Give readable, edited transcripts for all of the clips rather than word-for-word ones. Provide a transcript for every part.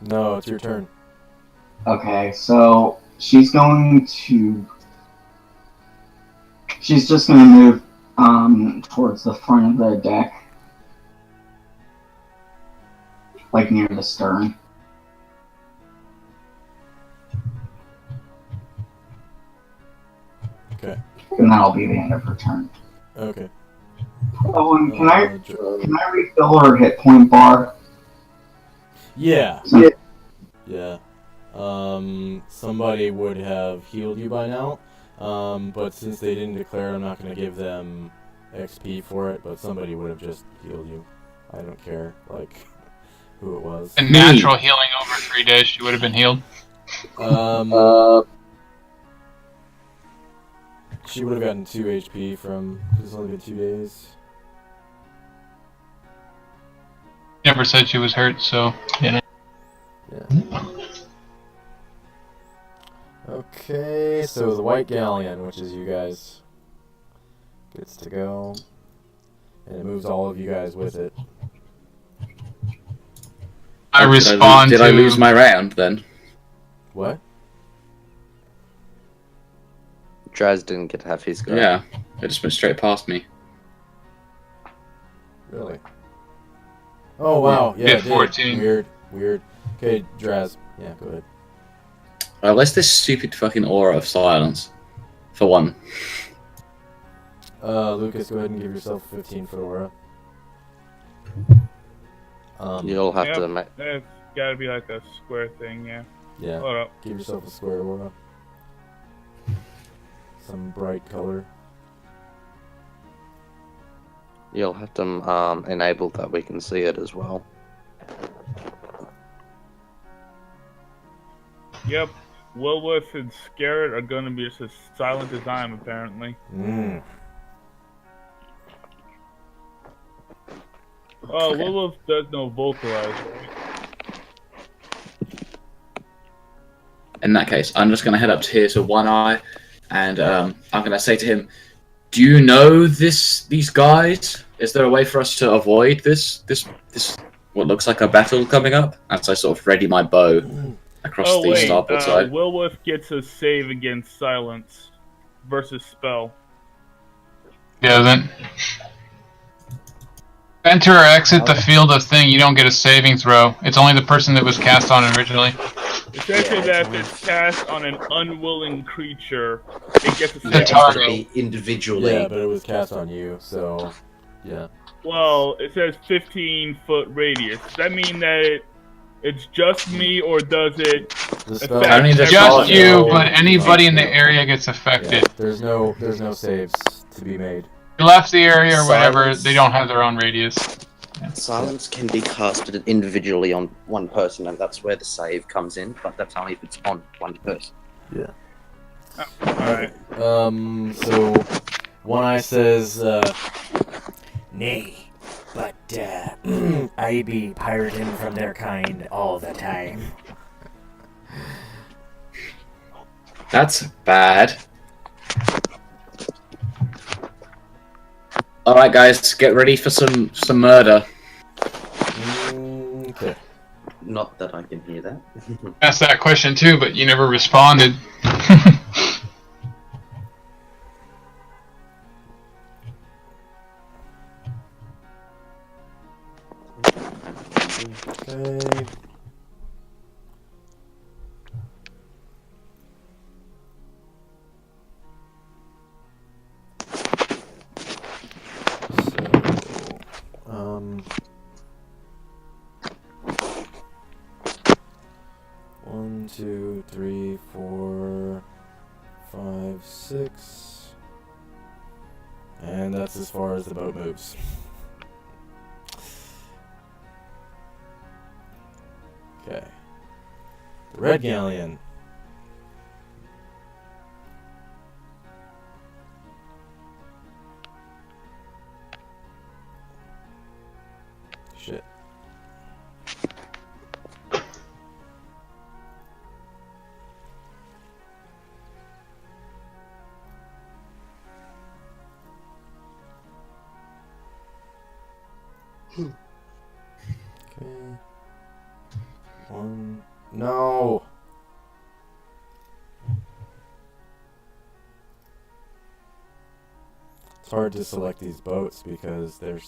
No, it's your turn. Okay, so she's just gonna move towards the front of the deck, like near the stern. Okay. And that'll be the end of her turn. Okay. Oh, and can I refill her hit point bar? Yeah. So, Yeah. Somebody would have healed you by now. But since they didn't declare, I'm not going to give them XP for it, but somebody would have just healed you. I don't care, like, who it was. A natural healing over 3 days, she would have been healed. She would have gotten 2 HP from, because it's only been 2 days. Never said she was hurt, so, yeah. Okay, so the White Galleon, which is you guys, gets to go. And it moves all of you guys with it. I respond Did I lose my round, then? What? Draz didn't get to have his go. Yeah, it just went straight past me. Really? Oh, wow. Yeah, Yeah, it did. 14. Weird. Okay, Draz. Yeah, go ahead. What's this stupid fucking aura of silence? For one. Lucas, go ahead and give yourself a 15-foot aura. You'll have to make... It's gotta be like a square thing, yeah. Yeah, Hold up. give yourself a square aura. Some bright color. You'll have to enable that we can see it as well. Yep. Wilworth and Scarrett are gonna be just as silent as I am, apparently. Oh, Okay. Wilworth does no vocalize, right? In that case, I'm just going to head up here to One Eye, and I'm going to say to him, "Do you know these guys? Is there a way for us to avoid this what looks like a battle coming up?" As I sort of ready my bow across the starboard side. Wilworth gets a save against silence versus spell. He doesn't. Enter or exit the field of thing, you don't get a saving throw. It's only the person that was cast on originally. It says here that if it's cast on an unwilling creature, it gets a saving It's hard. throw. Individually. Yeah, but it was cast on you, so yeah. Well, it says 15-foot radius. Does that mean that it's just me, or does it The affect Only the Just Oh, you, no. but anybody in the area gets affected. Yeah, there's no saves to be made. If you left the area or whatever, Silence. they don't have their own radius. Silence can be casted individually on one person, and that's where the save comes in, but that's only if it's on one person. Yeah. Alright. So One Eye says, Nay, but I be pirating from their kind all the time. That's bad. All right, guys, get ready for some murder. okay. Not that I can hear that. Asked that question too, but you never responded. Okay. So, 1, 2, 3, 4, 5, 6, and that's as far as the boat moves. Okay. The Red Galleon. Shit. Okay. 1, No. It's hard to select these boats because their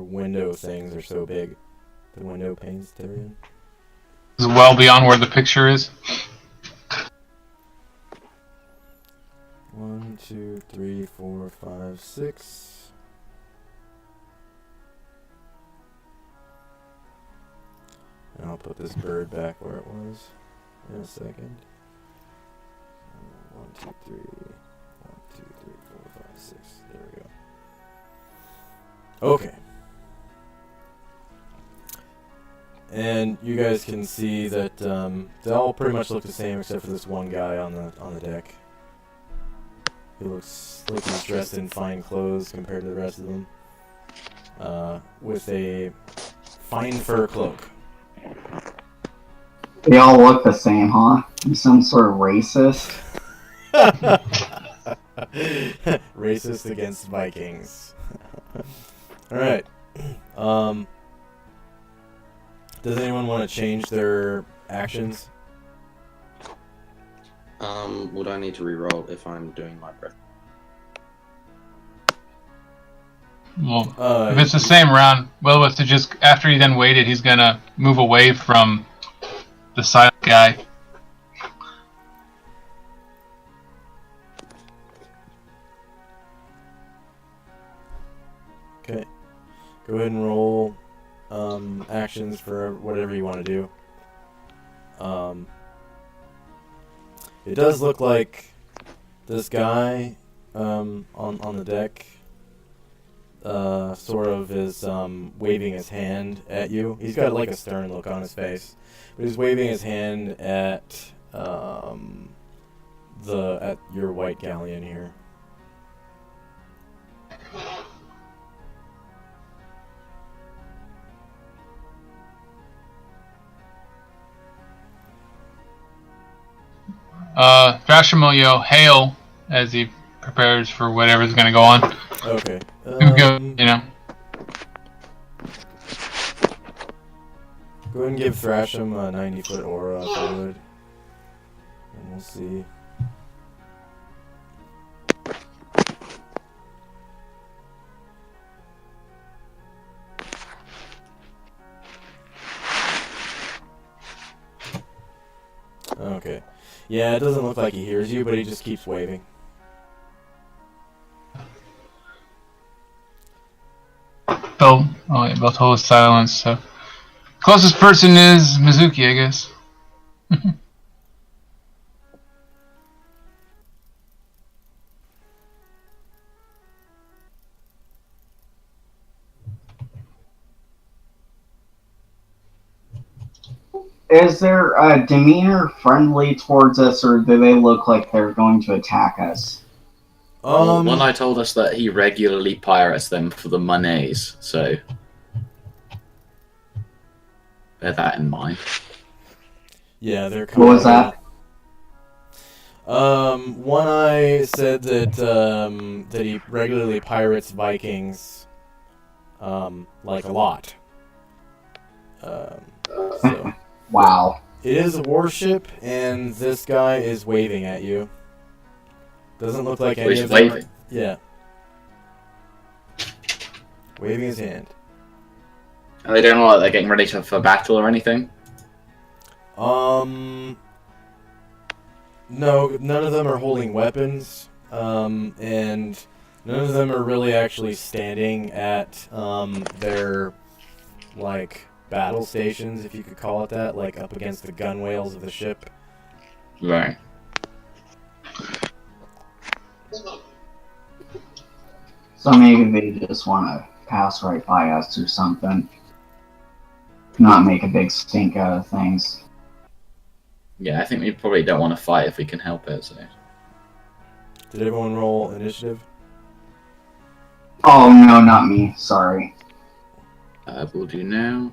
window things are so big. The window panes they're in. Is well beyond where the picture is. 1, 2, 3, 4, 5, 6. And I'll put this bird back where it was in a second. 1, 2, 3. 1, 2, 3, 4, 5, 6. There we go. Okay. And you guys can see that they all pretty much look the same except for this one guy on the deck. He looks like he's dressed in fine clothes compared to the rest of them. With a fine fur cloak. They all look the same, huh? You some sort of racist? Racist against Vikings. Alright. Does anyone want to change their actions? Would I need to re-roll if I'm doing my breath? Well, if it's the same round, well, with to just after he then waited, he's gonna move away from the silent guy. Okay. Go ahead and roll actions for whatever you want to do. It does look like this guy on the deck sort of is waving his hand at you. He's got like a stern look on his face, but he's waving his hand at your white galleon here. Thrasham will yell hail as he prepares for whatever's gonna go on. Okay. You know. Go ahead and give Thrasham a 90-foot aura if you would. And we'll see. Okay. Yeah, it doesn't look like he hears you, but he just keeps waving. They'll hold silence. So, closest person is Mizuki, I guess. Is their demeanor friendly towards us, or do they look like they're going to attack us? One I told us that he regularly pirates them for the monies, so bear that in mind. Yeah, they're. What was that? One Eye said that that he regularly pirates Vikings, like a lot. So. Wow. It is a warship, and this guy is waving at you. Doesn't look like any of them. Waving. Yeah. Waving his hand. And they don't look like they're getting ready for battle or anything? No, none of them are holding weapons, and none of them are really actually standing at their, like, battle stations, if you could call it that, like up against the gunwales of the ship. Right. So maybe they just want to pass right by us or something. Not make a big stink out of things. Yeah, I think we probably don't want to fight if we can help it, so. Did everyone roll initiative? Oh, no, not me. Sorry. We'll do now.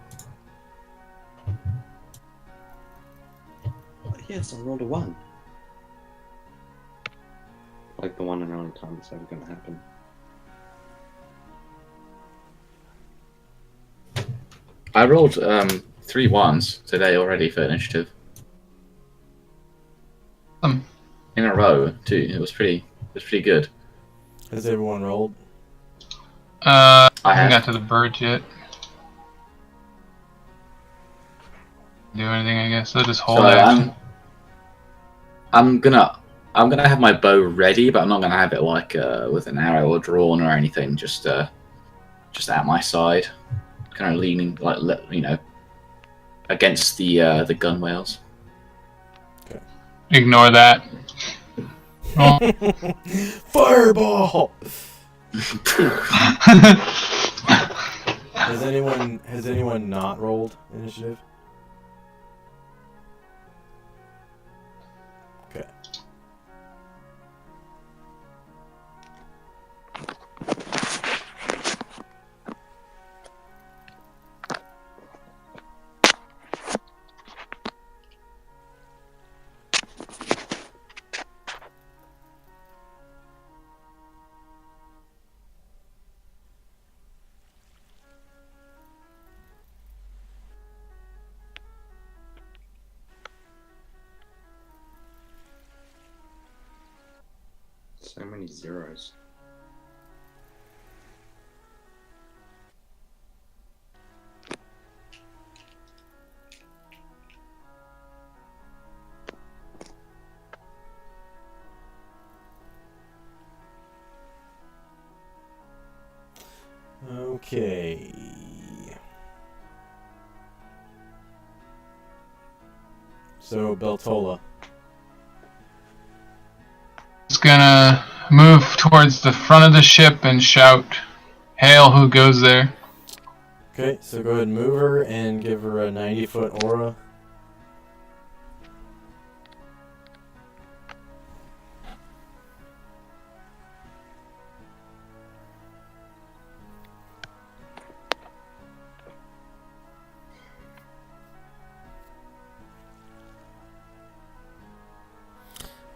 Yes, I rolled a 1. Like the one and only time it's ever going to happen. I rolled 3 ones today already for initiative. In a row too. It was pretty good. Has everyone rolled? I I haven't have. got to the birds yet. Do anything, I guess. I'll just hold So action. I'm gonna have my bow ready, but I'm not gonna have it like with an arrow drawn or anything. Just at my side, kind of leaning against the gunwales. Ignore that. Oh. Fireball! Has anyone not rolled initiative? Okay. So many zeros. Okay. So, Beltola. Just gonna move towards the front of the ship and shout, "Hail, who goes there?" Okay, so go ahead and move her and give her a 90-foot aura.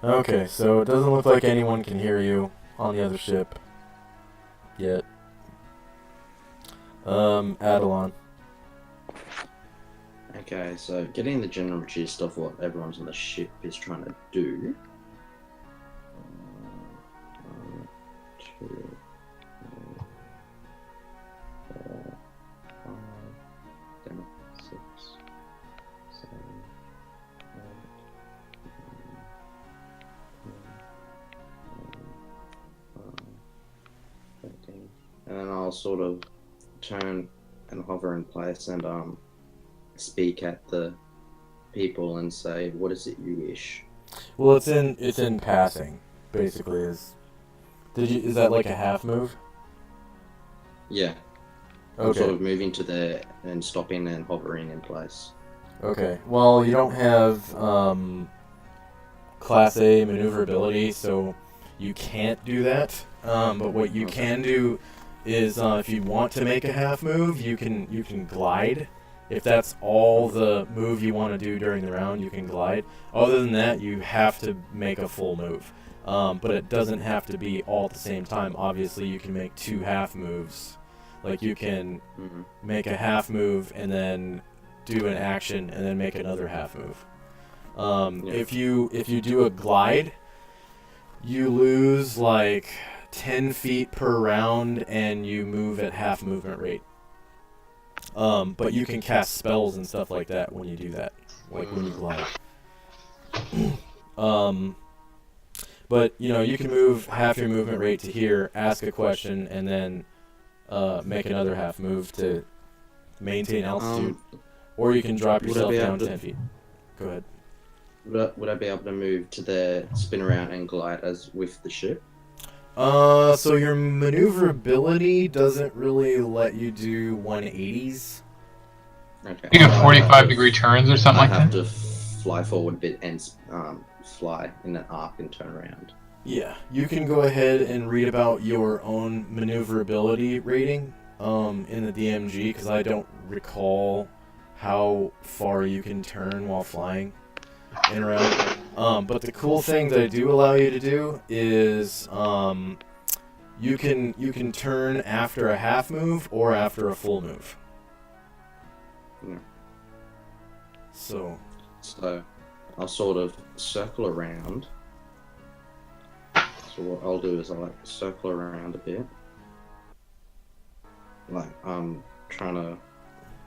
Okay, so it doesn't look like anyone can hear you on the other ship yet. Adelon. Okay, so getting the general gist of what everyone's on the ship is trying to do. 1, 2, 3, 4, 5, 6, 7, 8, 9, 10, 13. And then I'll sort of turn and hover in place and speak at the people and say, "What is it you wish?" Well, it's in passing, basically. Is that like a half move? Yeah. I'm Okay. sort of moving to there and stopping and hovering in place. Okay. Well, you don't have Class A maneuverability, so you can't do that. But what you can do is, if you want to make a half move, you can glide. If that's all the move you want to do during the round, you can glide. Other than that, you have to make a full move. But it doesn't have to be all at the same time. Obviously, you can make 2 half moves. Like, you can make a half move and then do an action and then make another half move. If you do a glide, you lose like 10 feet per round and you move at half movement rate. But you can cast spells and stuff like that when you do that, like when you glide. But you can move half your movement rate to here, ask a question, and then make another half move to maintain altitude, or you can drop yourself down 10 feet. Go ahead. Would I be able to move to there, spin around and glide as with the ship? So your maneuverability doesn't really let you do 180s. Okay. You get 45-degree turns or something I like have that. to fly forward a bit and fly in an arc and turn around. Yeah, you can go ahead and read about your own maneuverability rating in the DMG, because I don't recall how far you can turn while flying and around. But the cool thing that I do allow you to do is you can turn after a half move or after a full move. Yeah. So So I'll sort of circle around. So what I'll do is I'll like circle around a bit. Like I'm trying to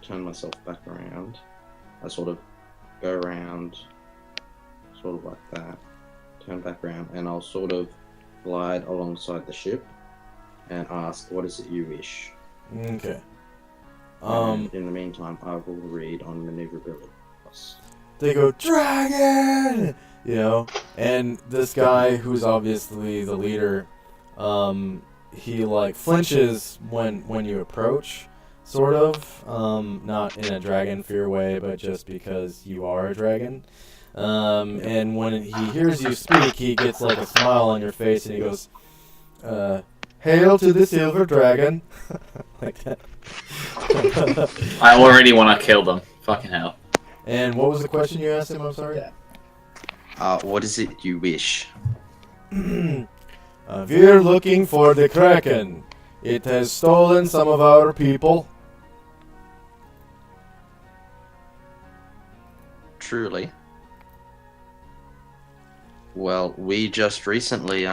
turn myself back around. I sort of go around, sort of like that, turn back around, and I'll sort of glide alongside the ship and ask, what is it you wish? okay. And in the meantime, I will read on maneuverability. They go, dragon! You know, and this guy, who's obviously the leader, he like flinches when you approach, sort of, not in a dragon fear way, but just because you are a dragon. And when he hears you speak, he gets like a smile on your face, and he goes, "Hail to the silver dragon," like that. I already want to kill them. Fucking hell. And what was the question you asked him? I'm sorry. What is it you wish? We're looking for the Kraken. It has stolen some of our people. Truly. Well, we just recently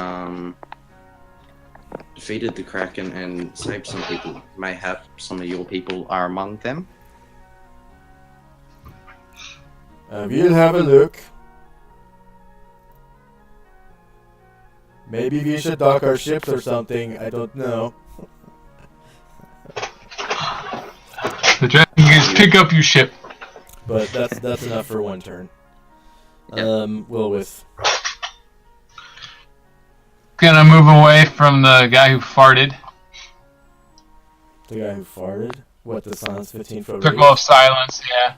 defeated the Kraken and saved some people. Mayhap some of your people are among them. We'll have a look. Maybe we should dock our ships or something. I don't know. The dragon is pick up your ship. But that's enough for one turn. Yep. Wilwith. Gonna move away from the guy who farted. The guy who farted? What, the silence 15-foot Took radius? off silence, yeah.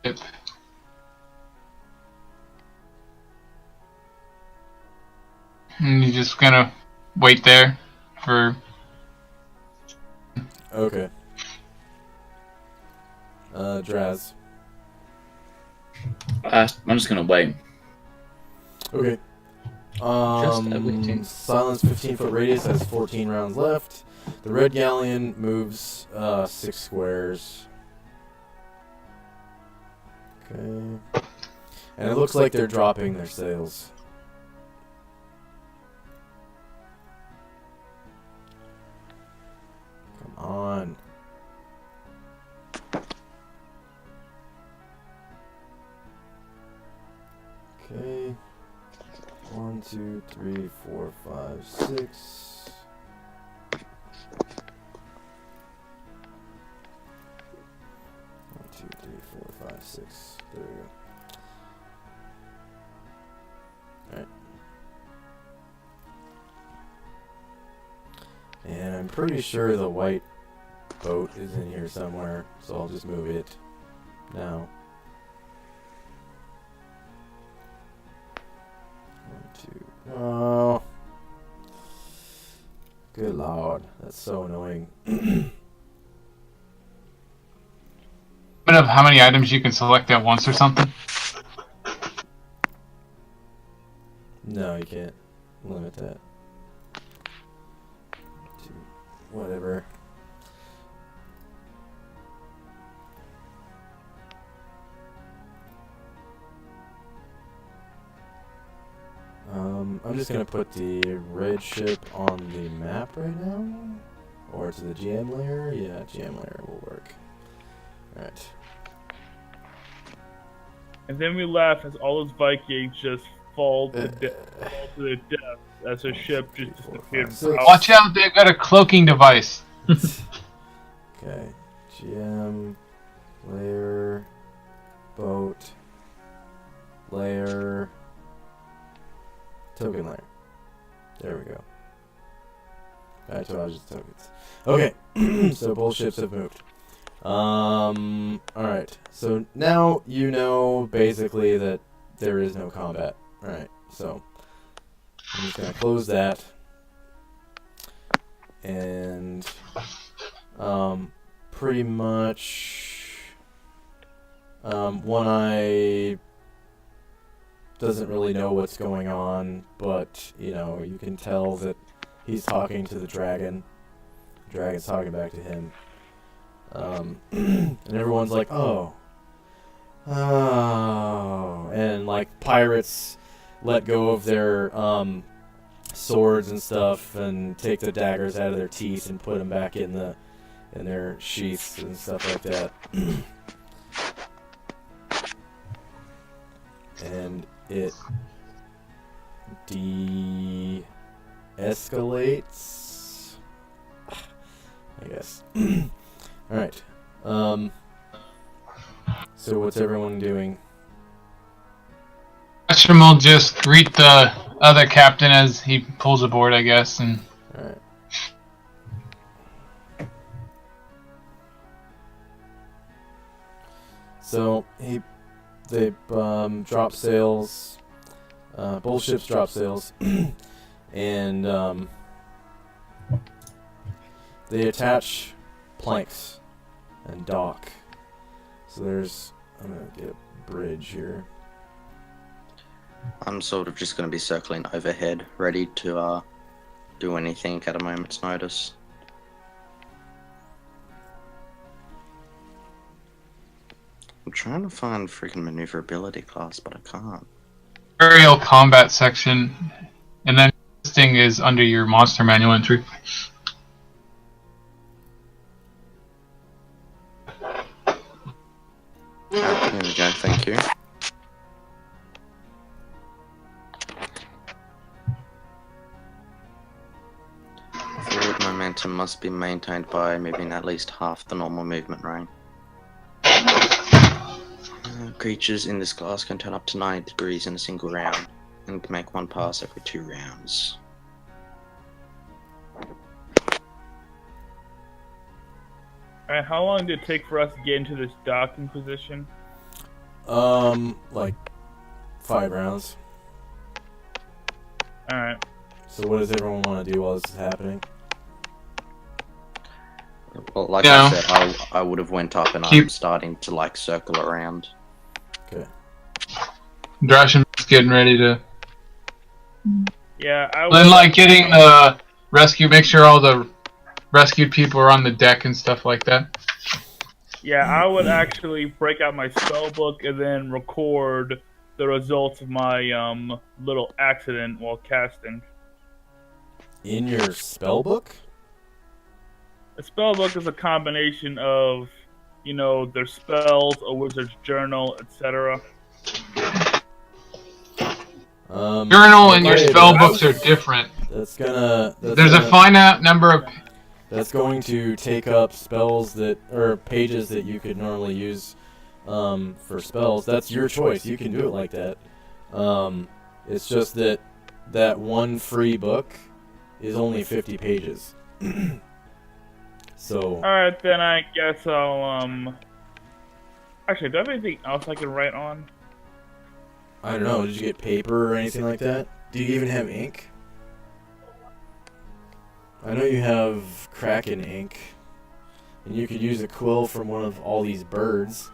Yep. And you're just gonna wait there for. Okay. Draz. I'm just gonna wait. Okay. waiting. Silence 15-foot radius has 14 rounds left. The red galleon moves 6 squares. Okay. And it looks like they're dropping their sails. Come on. Okay. 1, 2, 3, 4, 5, 6. Two, three, four, 5, 6. There we go. Alright. And I'm pretty sure the white boat is in here somewhere, so I'll just move it now. 1, 2. Oh. Good lord, that's so annoying. Of how many items you can select at once or something? No, you can't limit that. To whatever. I'm just gonna put the red ship on the map right now, or to the GM layer. Yeah, GM layer will work. All right. And then we laugh as all those Vikings just fall to their death as their ship just disappeared. Watch out, they've got a cloaking device. Okay. GM layer, boat layer, token layer. There we go. Back to Aj's tokens. Okay, so both ships have moved. Alright, so now you know basically that there is no combat. Alright, so I'm just gonna close that. And, pretty much, when doesn't really know what's going on, but you know, you can tell that he's talking to the dragon. The dragon's talking back to him. And everyone's like, oh, and like pirates let go of their swords and stuff and take the daggers out of their teeth and put them back in their sheaths and stuff like that. And it de-escalates, I guess. Alright. So what's everyone doing? Ashram will just greet the other captain as he pulls aboard, I guess, and... Alright. So, they drop sails, both ships drop sails, and they attach planks and dock. So I'm gonna get a bridge here. I'm sort of just going to be circling overhead, ready to do anything at a moment's notice. I'm trying to find freaking maneuverability class, but I can't. Aerial combat section, and then this thing is under your monster manual entry. Here we go, thank you. Forward momentum must be maintained by moving at least half the normal movement range. Creatures in this class can turn up to 90 degrees in a single round, and can make one pass every 2 rounds. Alright, how long did it take for us to get into this docking position? Like 5 rounds. Alright. So what does everyone want to do while this is happening? Well, like Yeah. I said, I would have went up and I'm starting to like circle around. Okay. Drasham's getting ready to... Yeah, I Then, like, getting the rescue, make sure all the rescued people are on the deck and stuff like that. Yeah, I would actually break out my spell book and then record the results of my little accident while casting. In your spell book? A spell book is a combination of, you know, their spells, a wizard's journal, etc. Journal and your spell books are different. There's a finite number of... That's going to take up spells or pages that you could normally use for spells. That's your choice. You can do it like that. It's just that one free book is only 50 pages. So. Alright, then I guess I'll, actually, do I have anything else I can write on? I don't know, did you get paper or anything like that? Do you even have ink? I know you have Kraken ink, and you could use a quill from one of all these birds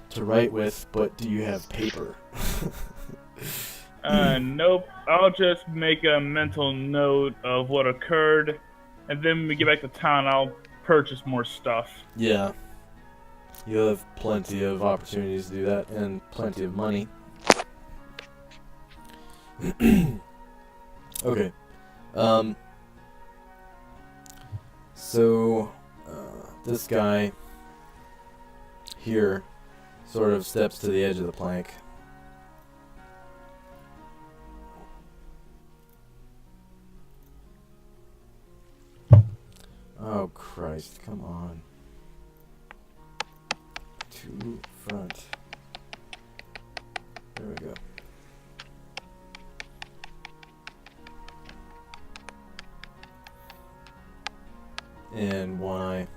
to write with, but do you have paper? Nope. I'll just make a mental note of what occurred, and then when we get back to town, I'll purchase more stuff. Yeah. You'll have plenty of opportunities to do that, and plenty of money. Okay. So, this guy here sort of steps to the edge of the plank. Oh, Christ, come on. To front. There we go. And one eye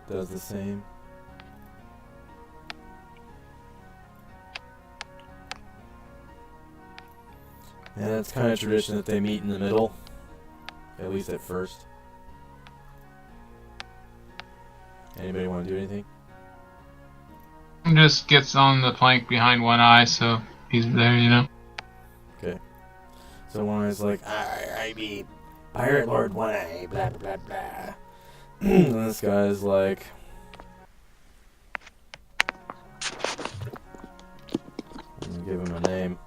does the same. And it's kind of tradition that they meet in the middle, at least at first. Anybody want to do anything? Just gets on the plank behind one eye, so he's there, you know. Okay. So One Eye's like, I be Pirate Lord One Eye, blah blah blah blah. And this guy's like, I'm gonna give him a name.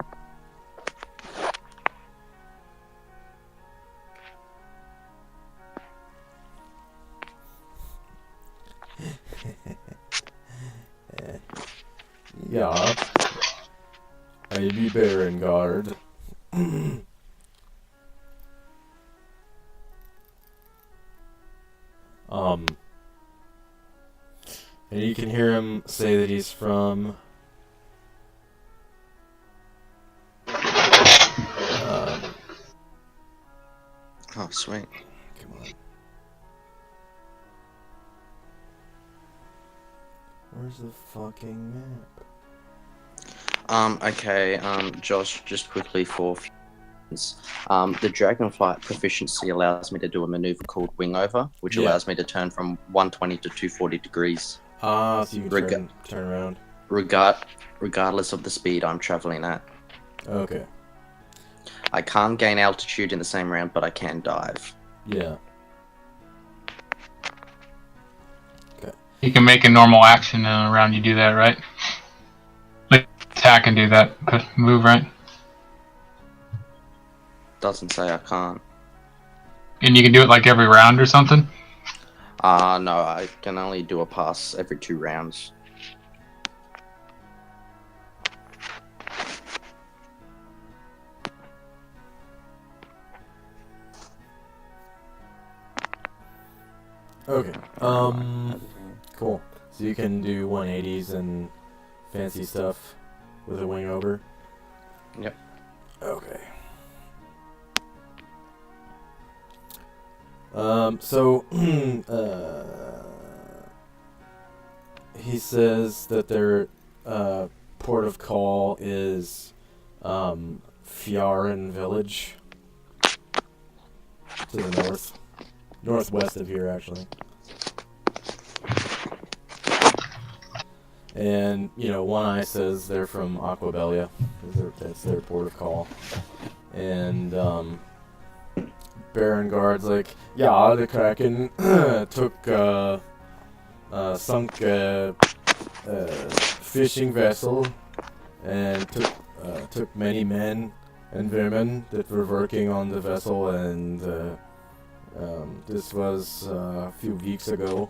Yeah. I be Baron Guard. And you can hear him say that he's from Oh, sweet. come on. Where's the fucking map? Okay, Josh, just quickly for the Dragonflight proficiency allows me to do a maneuver called Wing Over, which allows me to turn from 120 to 240 degrees. Ah, so you can turn around. Regardless of the speed I'm traveling at. Okay. I can't gain altitude in the same round, but I can dive. Yeah. You can make a normal action in a round you do that, right? Like attack and do that move, right? Doesn't say I can't. And you can do it like every round or something? No, I can only do a pass every 2 rounds. Okay. Cool. So you can do 180s and fancy stuff with a wing over? Yep. Okay. So, he says that their, port of call is, Fjaren Village. To the north. Northwest of here, actually. And, One Eye says they're from Aquabelia. That's their port of call. And, Baron Guard's like, yeah, the Kraken sunk a fishing vessel and took many men and women that were working on the vessel, and this was a few weeks ago.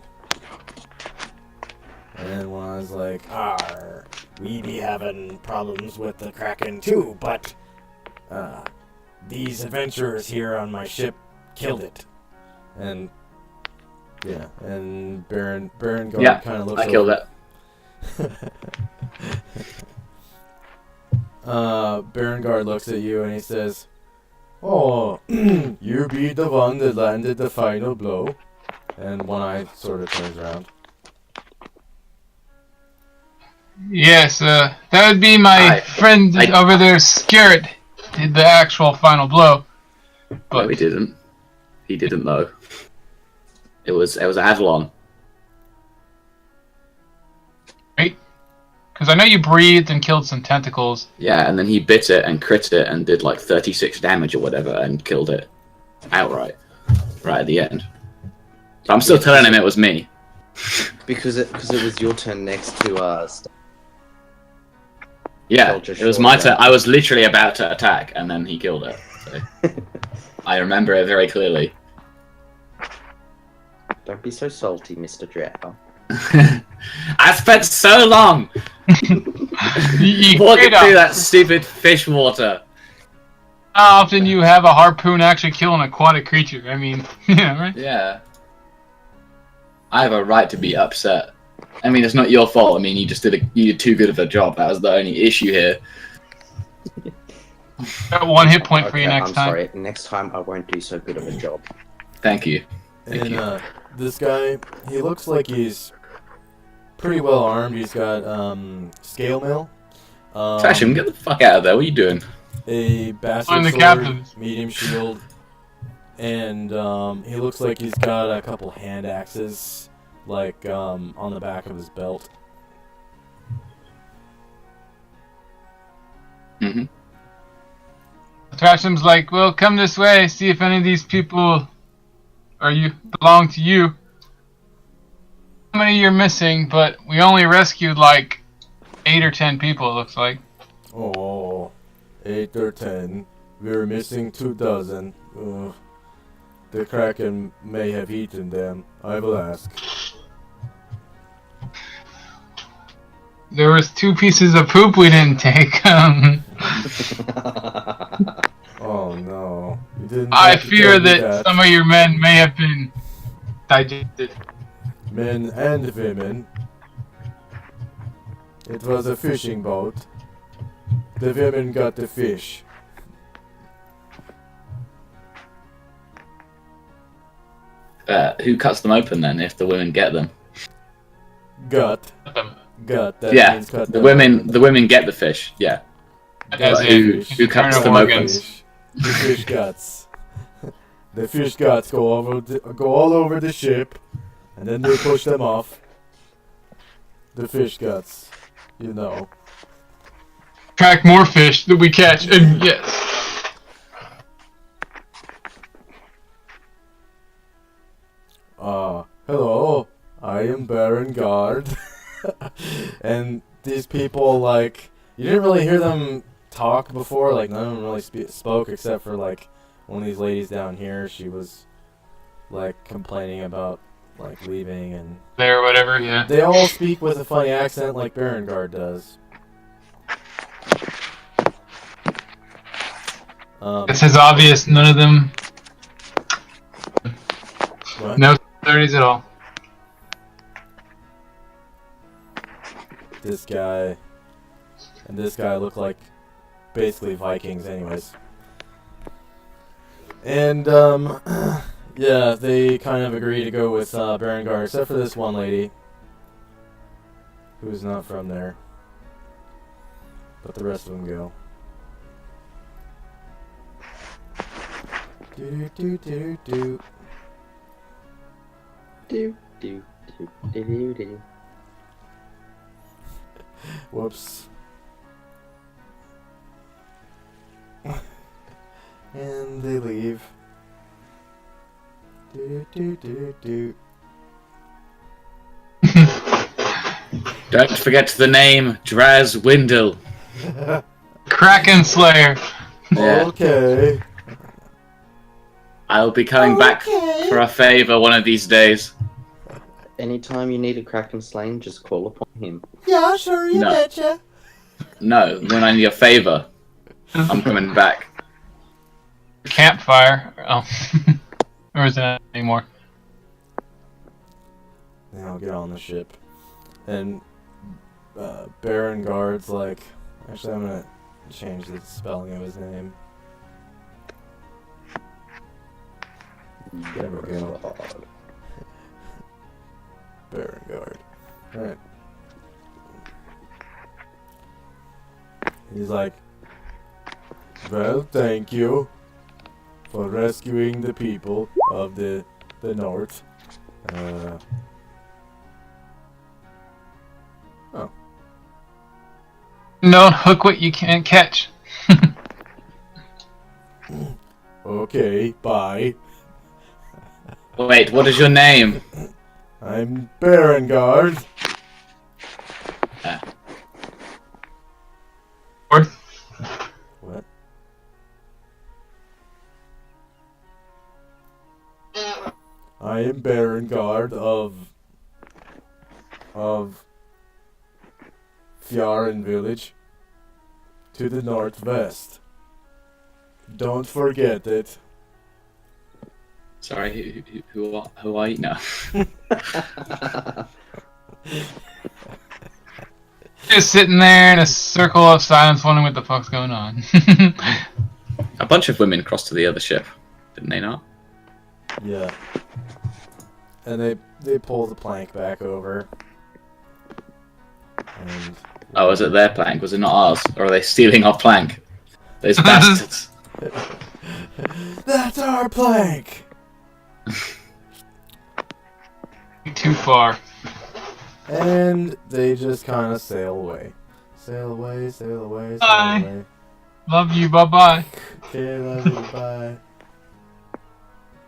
And One Eye's like, We be having problems with the Kraken too, but these adventurers here on my ship killed it. and Baron Guard kind of looks I killed over. it. Baron Guard looks at you and he says, "Oh, you be the one that landed the final blow." And One Eye sort of turns around. Yes, that would be my friend over there, Scarrett, did the actual final blow. But No, he didn't. He didn't know. It was Avalon. right? Because I know you breathed and killed some tentacles. Yeah, and then he bit it and crit it and did like 36 damage or whatever and killed it outright. Right at the end. So I'm still telling him it was me. Because it was your turn next to Yeah, Soldier it was Short my turn. Round. I was literally about to attack and then he killed it. So. I remember it very clearly. Don't be so salty, Mr. Drow. I spent so long You walking straight through up. that stupid fish water. How often you have a harpoon actually kill an aquatic creature? I mean, yeah, right? Yeah. I have a right to be upset. I mean, it's not your fault. I mean, you did too good of a job. That was the only issue here. Got 1 hit point for you Okay, next I'm time. sorry. Next time I won't do so good of a job. Thank you. And this guy, he looks like he's pretty well armed. He's got scale mail, Trash him, get the fuck out of there. What are you doing? a bastard Find the sword, captains. medium shield, and he looks like he's got a couple hand axes, like on the back of his belt. Mm-hmm. Trasham's like, well, come this way, see if any of these people belong to you. How many you're missing, but we only rescued like 8 or 10 people, it looks like. Oh, 8 or 10. We're missing 24. The Kraken may have eaten them. I will ask. There was 2 pieces of poop we didn't take. Oh no. You didn't I have to fear tell me that some of your men may have been digested. Men and women. It was a fishing boat. The women got the fish. Who cuts them open then if the women get them? Gut. Gut. That Yeah, means cut the them women open. the women get the fish. Yeah. As But in, who cuts internal them open? organs. The fish guts. The fish guts go all over the ship, and then they push them off. The fish guts, you know. Track more fish that we catch, and yes. Hello, I am Baron Guard. And these people, like, you didn't really hear them talk before, like, none of them really spoke except for, like, one of these ladies down here. She was, like, complaining about, like, leaving, and There, whatever, yeah. they all speak with a funny accent like Baron Guard does. This is obvious, none of them. What? No 30s at all. This guy and this guy look like basically Vikings anyways. And yeah, they kind of agree to go with Baron Guard, except for this one lady who's not from there. But the rest of them go. Do do do do. Do, do, do, do, do, do. Whoops. And they leave. Do do do do. Don't forget the name Draz Windle. Kraken Slayer. Yeah. Okay. I'll be coming back for a favor one of these days. Anytime you need a Kraken slain, just call upon him. Yeah, sure, you No. betcha. No, when I need a favor, I'm coming back. Campfire. Oh. Or is that anymore? Then I'll get on the ship. And Baron Guard's like, actually I'm gonna change the spelling of his name. There we go. Baron Guard. Alright. He's like, well, thank you for rescuing the people of the North. Don't hook what you can't catch. Okay, bye. Wait, what is your name? I'm Baron Guard. What? I am Baron Guard of Fjaren Village to the northwest. Don't forget it. Sorry, who are you now? Just sitting there in a circle of silence wondering what the fuck's going on. A bunch of women crossed to the other ship, didn't they not? Yeah. And they pull the plank back over. And Oh, was it their plank? Was it not ours? Or are they stealing our plank? Those bastards. that's our plank. Too far. And they just kind of sail away. Sail away, sail away, sail Bye. away. Love you, bye bye. Okay, love you. Bye.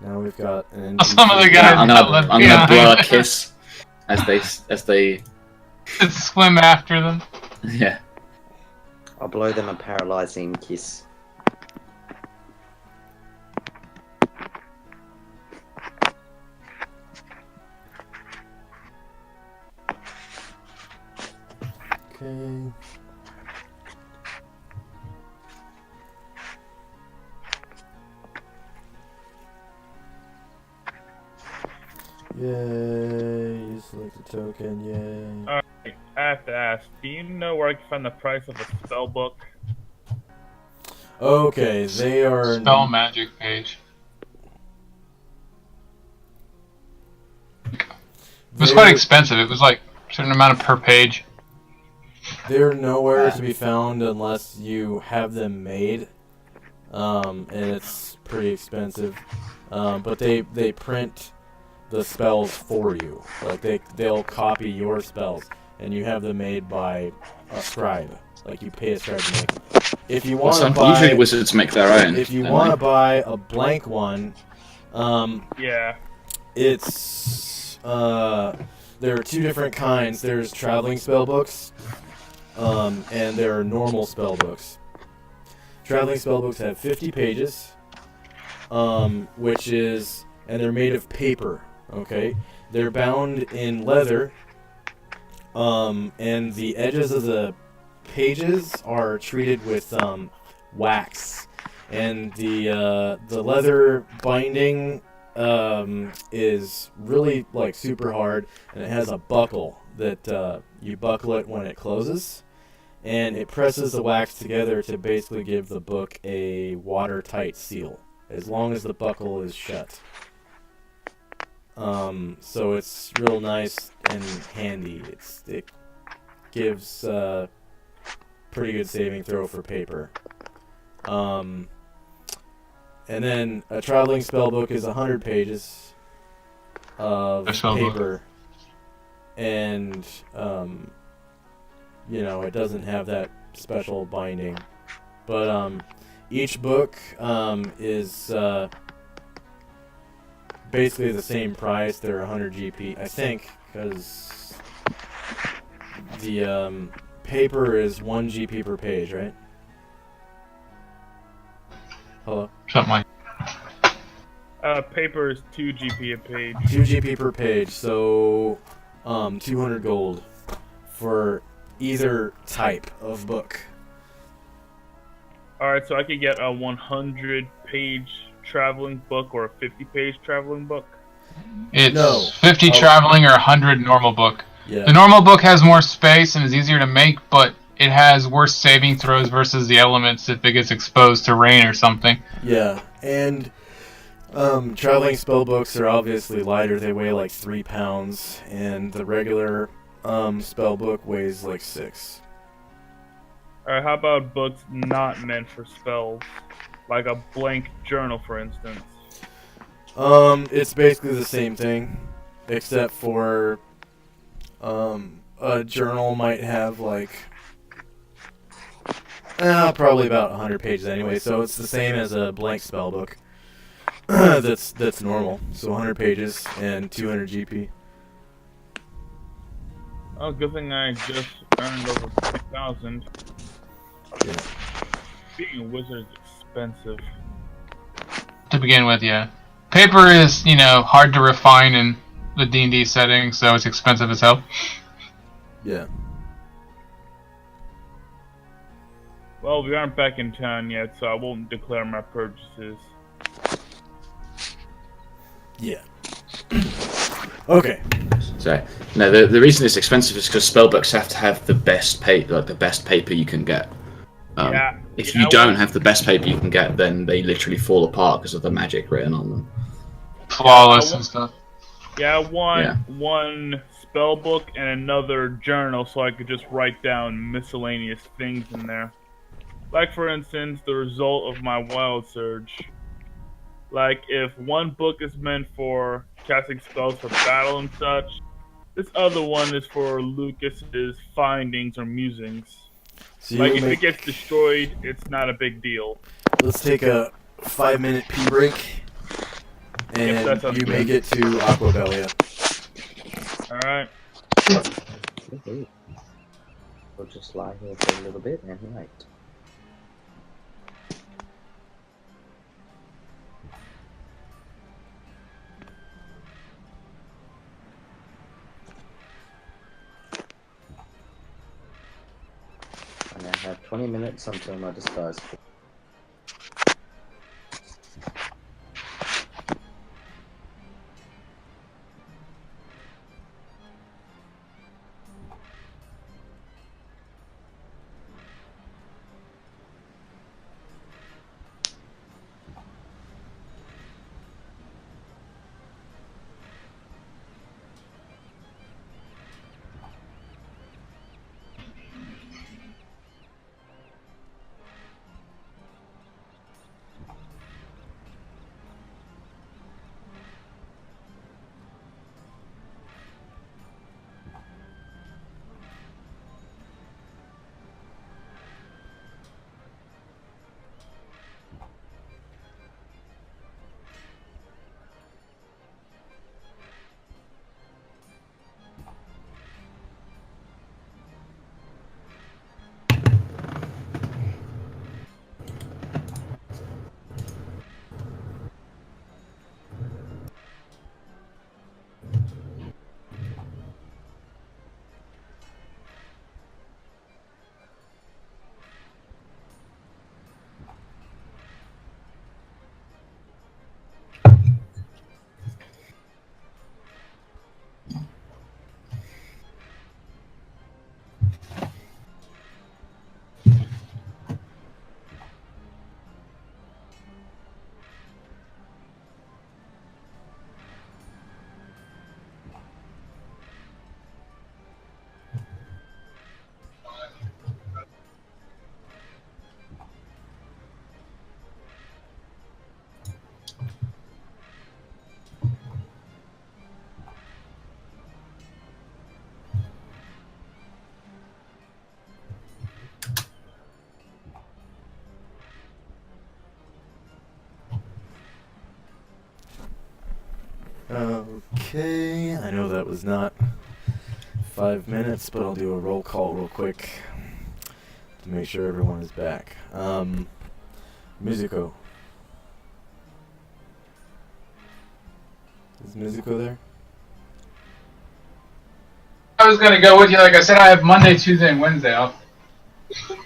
Now we've got an. Some of the NPC. guys I'm got left gonna blow a behind. kiss as they Swim after them. yeah. I'll blow them a paralyzing kiss. Okay. Yay! Select a token. Yay! Alright, I have to ask, do you know where I can find the price of a spell book? Okay, they are. Spell magic page. It was quite expensive. It was like a certain amount per page. They're nowhere to be found unless you have them made, and it's pretty expensive. But they print the spells for you. Like they'll copy your spells, and you have them made by a scribe. Like you pay a scribe to make them. If you want to buy, Usually wizards make their own. if you don't want to they? buy a blank one, Yeah. it's there are two different kinds. There's traveling spell books, and there are normal spell books. Traveling spell books have 50 pages, and they're made of paper. Okay, they're bound in leather, and the edges of the pages are treated with wax, and the leather binding is really like super hard, and it has a buckle that you buckle it when it closes, and it presses the wax together to basically give the book a watertight seal as long as the buckle is shut. So it's real nice and handy. It gives pretty good saving throw for paper. And then a traveling spellbook is 100 pages of paper, and it doesn't have that special binding. But each book is basically the same price. They're 100 GP, I think, because the paper is 1 GP per page, right? Hello? Something like Paper is 2 GP a page. 2 GP per page, so 200 gold for either type of book. Alright, so I could get a 100-page traveling book or a 50-page traveling book? it's No. 50 traveling or 100 normal book. Yeah. The normal book has more space and is easier to make, but it has worse saving throws versus the elements if it gets exposed to rain or something. Yeah, and traveling spell books are obviously lighter. They weigh like 3 pounds, and the regular spell book weighs like 6. Alright, how about books not meant for spells? Like a blank journal, for instance. It's basically the same thing, except for a journal might have like probably about 100 pages anyway, so it's the same as a blank spell book. that's normal. So 100 pages and 200 GP. Oh, good thing I just earned over 3,000. Yeah. Being a wizard is expensive. To begin with, yeah. Paper is, hard to refine in the D&D setting, so it's expensive as hell. Yeah. Well, we aren't back in town yet, so I won't declare my purchases. Yeah. Okay. So no, the reason it's expensive is because spellbooks have to have the best paper you can get. If you don't have the best paper you can get, then they literally fall apart because of the magic written on them. Flawless and stuff. Yeah, I want one spell book and another journal so I could just write down miscellaneous things in there. Like, for instance, the result of my wild surge. Like, if one book is meant for casting spells for battle and such, this other one is for Lucas's findings or musings. So Like, if it gets destroyed, it's not a big deal. let's take a 5-minute pee break, Yes, that and sounds you good. make it to Aquabelia. All right. Woohoo. We'll just lie here for a little bit and wait. I now have 20 minutes until my disguise. Okay, I know that was not 5 minutes, but I'll do a roll call real quick to make sure everyone is back. Musico. Is Musico there? I was gonna go with you. Like I said, I have Monday, Tuesday, and Wednesday off.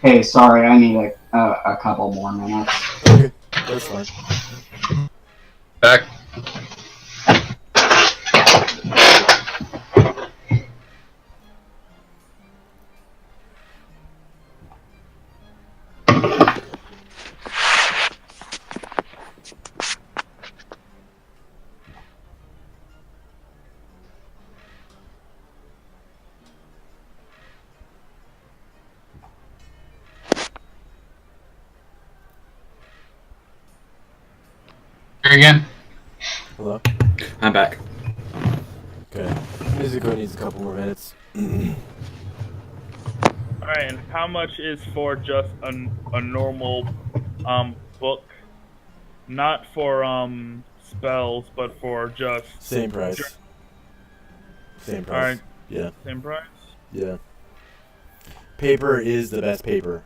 Hey, sorry, I need a couple more minutes. Okay, that's fine. Back. Here again. Hello? I'm back. Okay. Musico needs a couple more minutes. Alright, and how much is for just a normal book? Not for spells, but for just Same price. Same price. Alright. Yeah. Same price? Yeah. Paper is the best paper.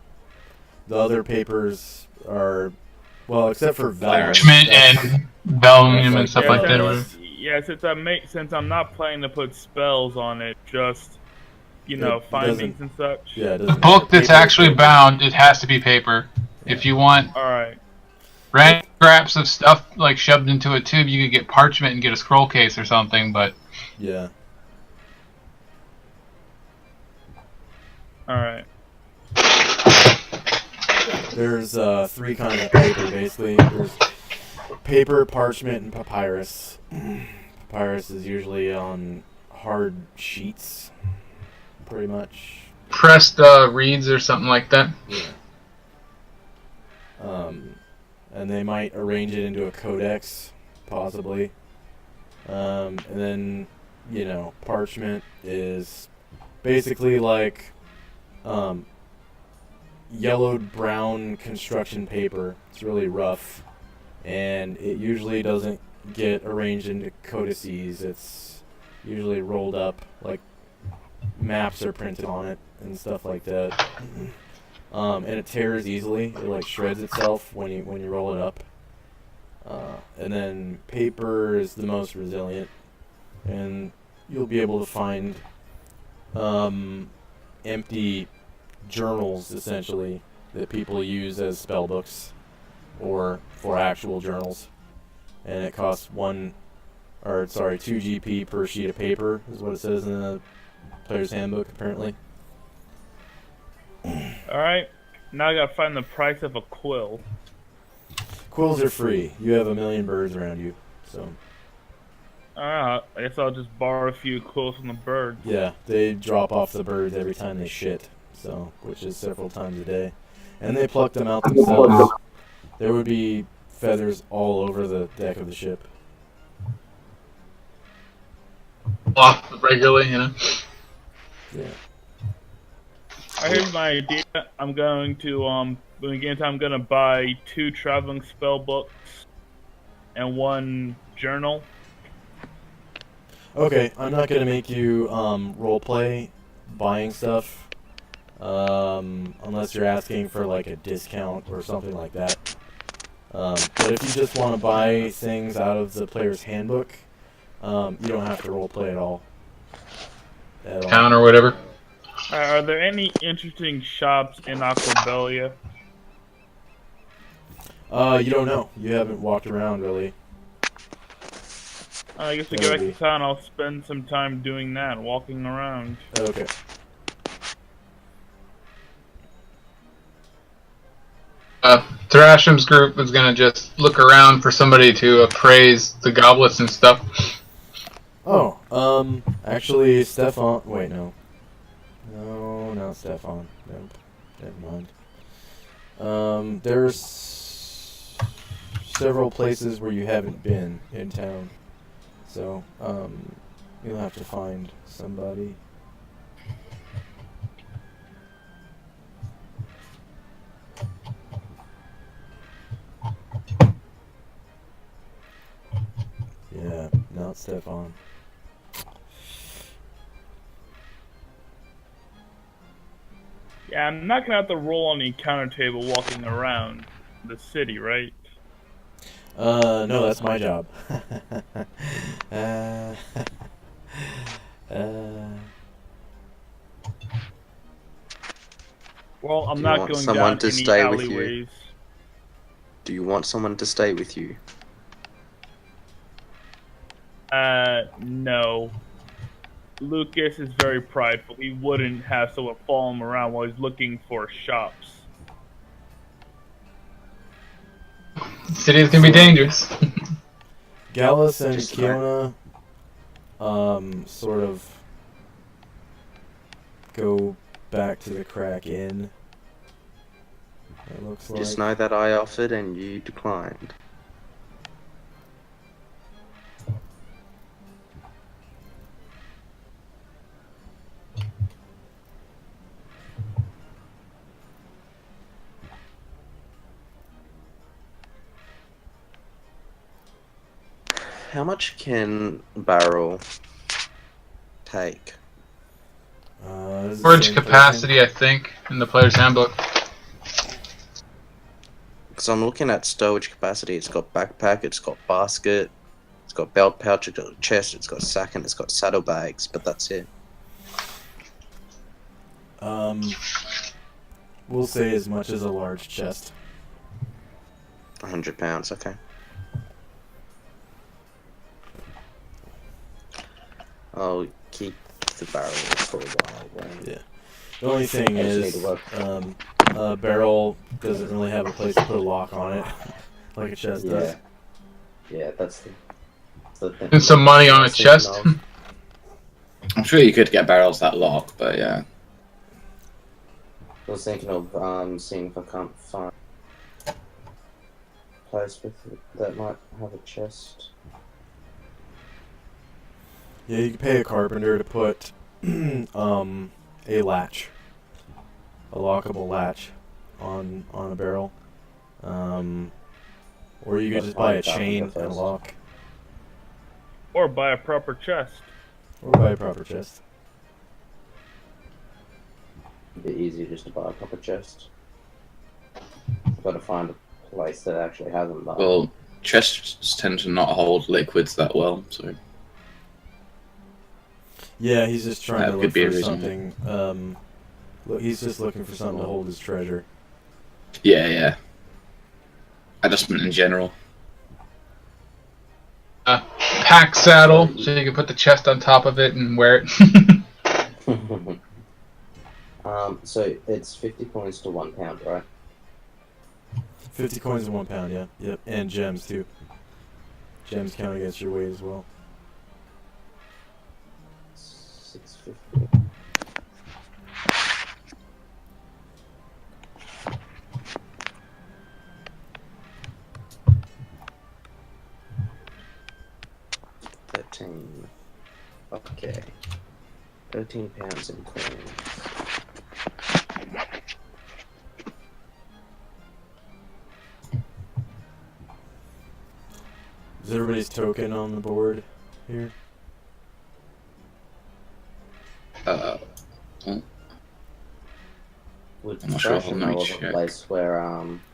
The other papers are, well, except for vellum. Parchment and vellum and stuff Yeah, like that. vellum. Yeah, since I'm not planning to put spells on it, just It findings doesn't- and such. Yeah, it The doesn't book matter. that's Paper is actually paper. bound, it has to be paper. Yeah. If you want Alright. random scraps of stuff like shoved into a tube, you could get parchment and get a scroll case or something. But Yeah. Alright. There's 3 kinds of paper, basically. There's paper, parchment, and papyrus. Papyrus is usually on hard sheets, pretty much. pressed reeds or something like that. Yeah. And they might arrange it into a codex, possibly. And then, parchment is basically like, yellowed brown construction paper. It's really rough, and it usually doesn't get arranged into codices. It's usually rolled up, like maps are printed on it and stuff like that. And it tears easily. It like shreds itself when you roll it up. And then paper is the most resilient, and you'll be able to find empty journals essentially that people use as spell books or for actual journals, and it costs 2 GP per sheet of paper is what it says in the player's handbook apparently. Alright, now I gotta find the price of a quill. Quills are free. You have 1 million birds around you, so I guess I'll just borrow a few quills from the birds. yeah, they drop off the birds every time they shit, so which is several times a day, and they pluck them out themselves. There would be feathers all over the deck of the ship. Off regularly, you know. Yeah. Here's my idea. I'm going to when we get into, I'm gonna buy 2 traveling spell books and 1 journal. Okay, I'm not gonna make you roleplay buying stuff, unless you're asking for like a discount or something like that. But if you just want to buy things out of the player's handbook, you don't have to roleplay at all. Town or whatever. Are there any interesting shops in Aquabelia? You don't know. You haven't walked around really. I guess we go back to town. I'll spend some time doing that, walking around. Okay. Thrasham's group is gonna just look around for somebody to appraise the goblets and stuff. Oh, actually, Stefan. Wait, no. No, not Stefan. Nope. Never mind. There's several places where you haven't been in town, so you'll have to find somebody. Yeah, not Stefan. Yeah, I'm not gonna have to roll on the encounter table walking around the city, right? No, that's my job. Well, I'm Do you not want going someone down to any stay with you? alleyways. Do you want someone to stay with you? No. Lucas is very prideful. He wouldn't have someone follow him around while he's looking for shops. City's gonna be dangerous. Gallus and Just Kiona sort of go back to the Crack Inn. It looks like. Just know that I offered and you declined. How much can barrel take? This is the Storage same capacity, I think, in the player's handbook. Because I'm looking at stowage capacity. It's got backpack, it's got basket, it's got belt pouch, it's got chest, it's got sack, and it's got saddlebags, but that's it. We'll say as much as a large chest. 100 pounds, okay. I'll keep the barrel for a while then. Yeah. The only thing I just need is, to work. a barrel doesn't really have a place to put a lock on it, like a chest does. Yeah, that's the thing. And some money on a chest. I'm sure you could get barrels that lock, but yeah. I was thinking of seeing if I can't find a place that might have a chest. Yeah, you can pay a carpenter to put a latch, a lockable latch. on a barrel. Or you could just buy a chain and a lock. Or buy a proper chest. Or buy a proper chest. It'd be easier just to buy a proper chest. Got to find a place that actually has them. Though. Well, chests tend to not hold liquids that well, so. Yeah, he's just trying That to could look be a for reason. something. He's just looking for something to hold his treasure. Yeah, yeah. I just meant in general. Pack saddle, so you can put the chest on top of it and wear it. So it's 50 coins to £1, right? 50 coins and £1, yeah. Yep, and gems too. Gems count against your weight as well. 650. Okay. £13 in coins. Is everybody's token on the board here? Would I'm not sure if Thrasher I'll know know of check. a place where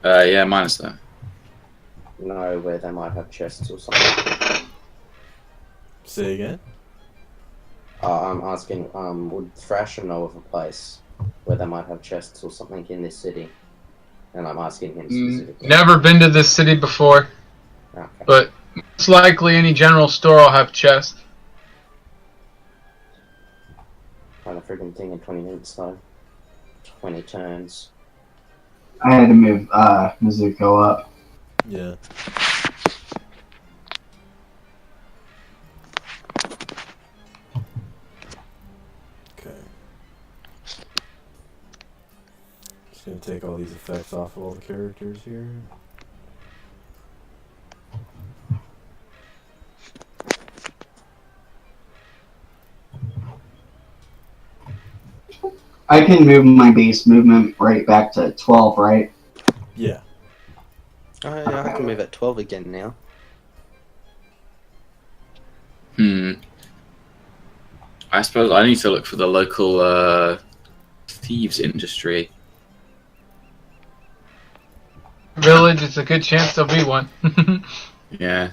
Yeah, minus that. know where they might have chests or something? Say again? I'm asking, would Thrasher know of a place where they might have chests or something in this city? And I'm asking him specifically. Never been to this city before, Okay. but most likely any general store will have chests. Kind of freaking thing in 20 minutes though. 20 turns. I had to move Mizuko up. Yeah. Okay. Just gonna take all these effects off of all the characters here. I can move my base movement right back to 12, right? Yeah. Oh, yeah, I can move at 12 again now. I suppose I need to look for the local thieves industry. Village, it's a good chance there'll be one. Yeah.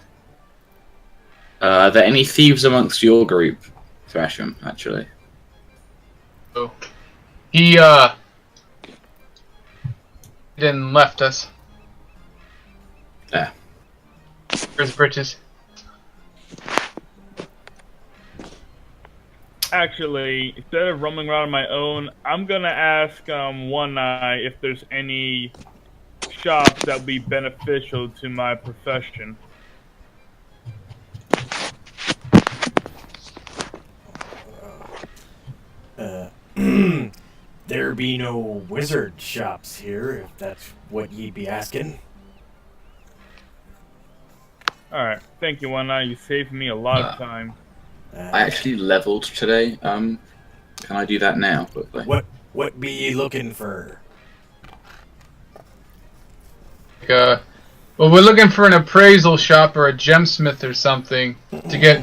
Are there any thieves amongst your group, Thrasham, actually? He then left us. Yeah. Where's Britches? Actually, instead of roaming around on my own, I'm gonna ask One Eye if there's any shops that would be beneficial to my profession. There be no wizard shops here, if that's what ye be asking. Alright, thank you, One Eye. You saved me a lot of time. I actually leveled today. Can I do that now, quickly? What be ye looking for? Well, we're looking for an appraisal shop or a gemsmith or something to get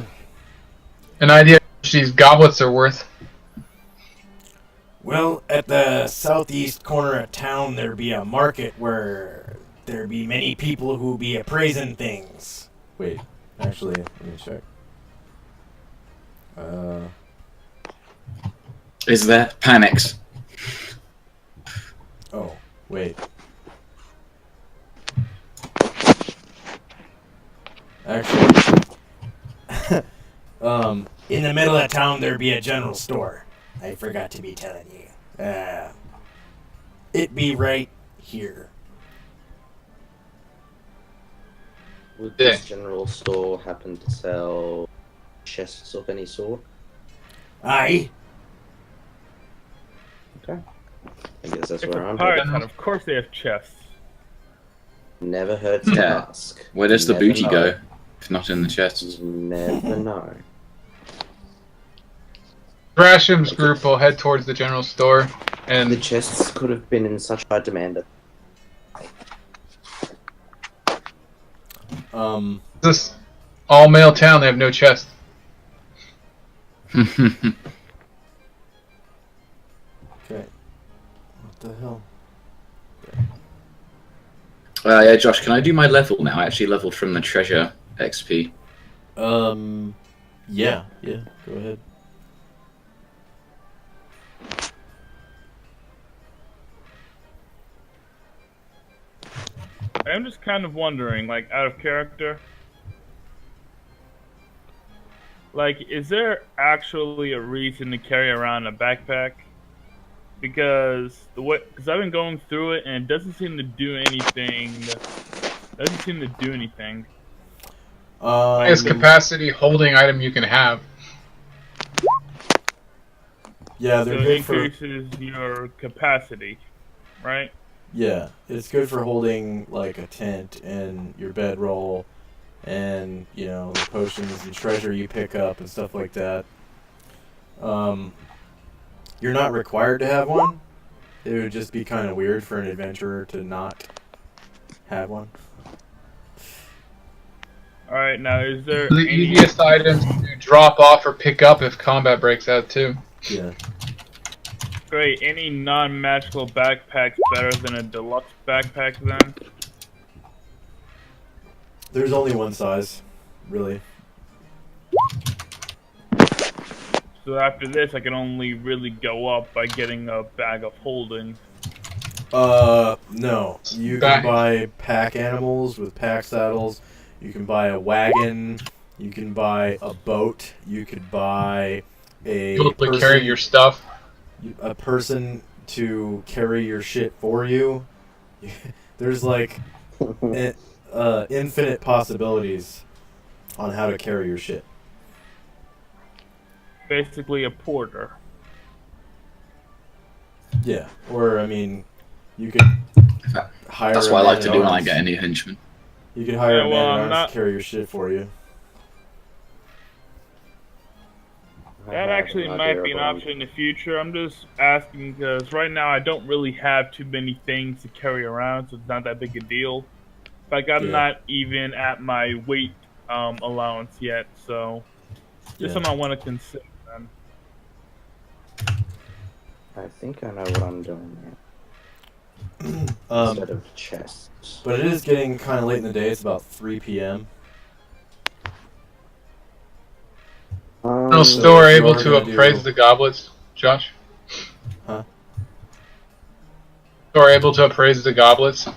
an idea of how much these goblets are worth. Well, at the southeast corner of town, there be a market where there be many people who be appraising things. Wait, actually, let me check. Is there panics? Oh, wait. Actually, In the middle of town, there be a general store. I forgot to be telling you. It be right here. Would this general store happen to sell chests of any sort? Aye. Okay. I guess that's If where a I'm pirate headed. town, of course they have chests. Never hurts to Yeah. ask. Where does the Never booty know. go? If not in the chests. Never know. Thrasham's group will head towards the general store, The and chests could have been in such high demand that This all male town. They have no chest. Okay. What the hell? Yeah, Josh, can I do my level now? I actually leveled from the treasure XP. Yeah, go ahead. I'm just kind of wondering, like, out of character, like, is there actually a reason to carry around a backpack? Because because I've been going through it and it doesn't seem to do anything. Doesn't seem to do anything. Highest capacity holding item you can have. Yeah, So they're it good for. increases your capacity, right? Yeah, it's good for holding like a tent and your bedroll, and you know the potions and treasure you pick up and stuff like that. You're not required to have one. It would just be kind of weird for an adventurer to not have one. Alright, now is there The any... easiest items to drop off or pick up if combat breaks out too. Yeah. Great, any non-magical backpacks better than a deluxe backpack then? There's only one size, really. So after this, I can only really go up by getting a bag of holding. No. You can buy pack animals with pack saddles. You can buy a wagon. You can buy a boat. You could buy a People to carry your stuff. A person to carry your shit for you. There's like infinite possibilities on how to carry your shit. Basically a porter. Yeah, or I mean, you could hire. That's what I like to do when I get any henchmen. You could hire a well, man to carry your shit for you. That actually might be an option in the future. I'm just asking because right now I don't really have too many things to carry around, so it's not that big a deal. Like I'm not even at my weight allowance yet, so just something I want to consider. Then. I think I know what I'm doing here. Instead of chests. But it is getting kind of late in the day. It's about 3 p.m. No store able to appraise the goblets, Josh? Huh? Store able to appraise the goblets?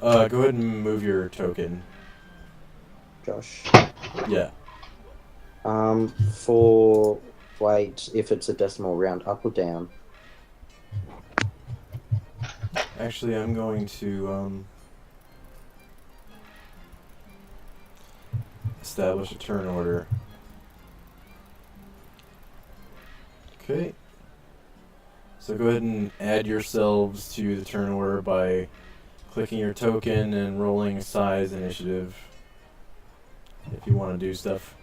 Go ahead and move your token. Josh. Yeah. For weight, if it's a decimal round, up or down? Actually, I'm going to establish a turn order. Okay. So go ahead and add yourselves to the turn order by clicking your token and rolling size initiative if you want to do stuff.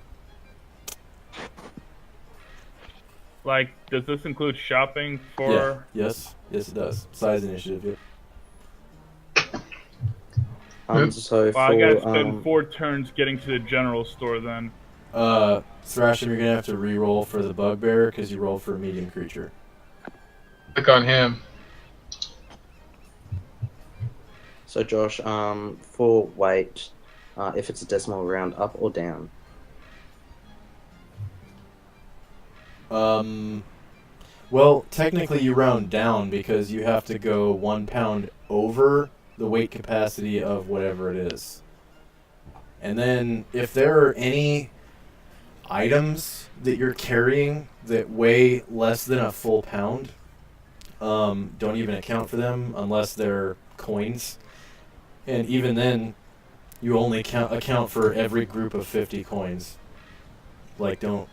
Like, does this include shopping for... Yeah. Yes, it does. Size initiative, yep. So well, I gotta spend 4 turns getting to the general store then. Thrasham, you're gonna have to re-roll for the bugbear because you rolled for a medium creature. Click on him. So Josh, for weight, if it's a decimal round, up or down? Well, technically you round down because you have to go 1 pound over the weight capacity of whatever it is. And then if there are any items that you're carrying that weigh less than a full pound, don't even account for them unless they're coins. And even then, you only account for every group of 50 coins. Like, don't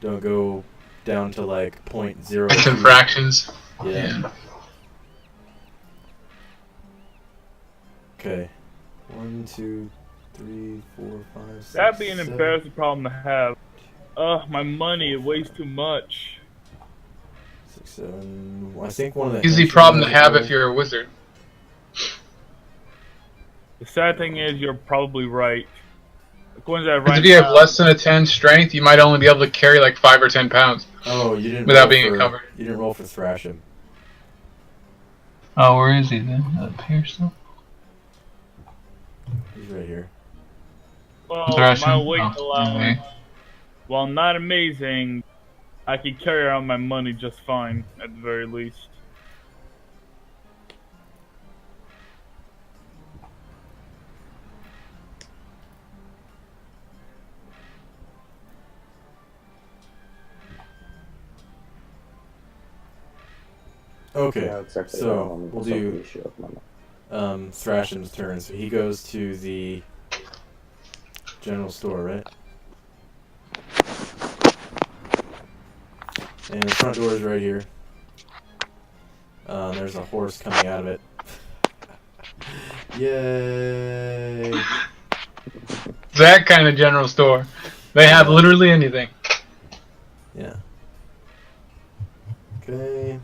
go down to like 0.02. It's in fractions. Yeah. Okay. 1, 2, 3, 4, 5, 6. That'd be an 7. embarrassing problem to have. Ugh, my money, it weighs too much. 6, 7. I think one of the Easy henchmen problem to has a have gold. if you're a wizard. The sad thing is, you're probably right. The coins I have Because right if you have now, less than a 10 strength, you might only be able to carry like 5 or 10 pounds Oh, you didn't without roll being for, encumbered. You didn't roll for Thrashim. Oh, where is he then? Up here still? He's right here. well, Thrashing? my weight Oh, allowance, okay. while not amazing, I can carry around my money just fine, at the very least. Okay, Yeah, exactly. so we'll do issue of money. Thrashim's turn. So he goes to the general store, right? And the front door is right here. There's a horse coming out of it. Yay! That kind of general store. They have literally anything. Yeah. Okay.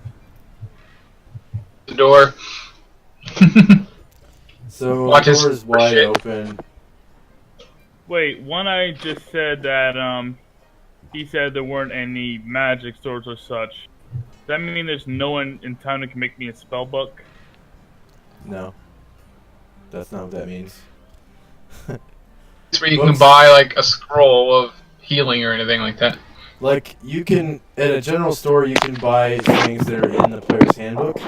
The door. So Watch the his door is wide shit. open. Wait, One Eye just said that, he said there weren't any magic swords or such. Does that mean there's no one in town that can make me a spell book? No. That's not what that means. It's where you Books. can buy like a scroll of healing or anything like that. Like, you can, at a general store, you can buy things that are in the player's handbook.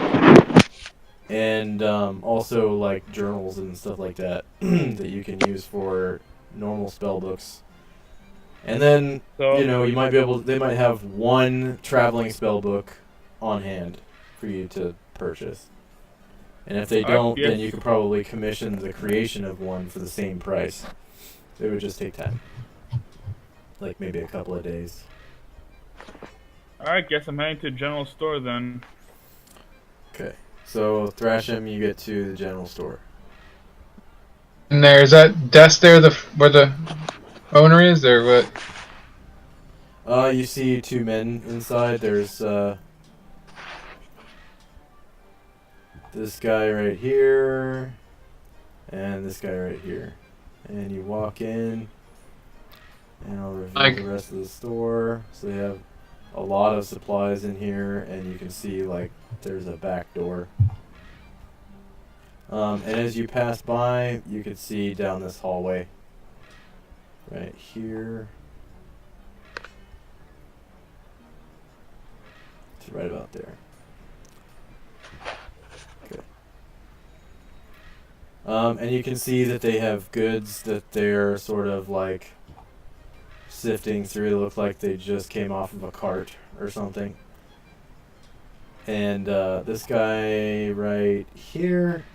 And also, like, journals and stuff like that that you can use for normal spell books. And then, So, you know, you might be able, they might have one traveling spell book on hand for you to purchase. And if they don't, yes. then you could probably commission the creation of one for the same price. It would just take time. Like, maybe a couple of days. Alright, guess I'm heading to the general store then. Okay. So, Thrashim, you get to the general store. And there's that desk there, where the owner is, or what? You see two men inside. There's, this guy right here, and this guy right here. And you walk in, and I'll reveal the rest of the store. So they have a lot of supplies in here, and you can see, like, there's a back door. And as you pass by, you can see down this hallway. Right here. It's right about there. Okay. And you can see that they have goods that they're sort of like sifting through. They look like they just came off of a cart or something. And this guy right here,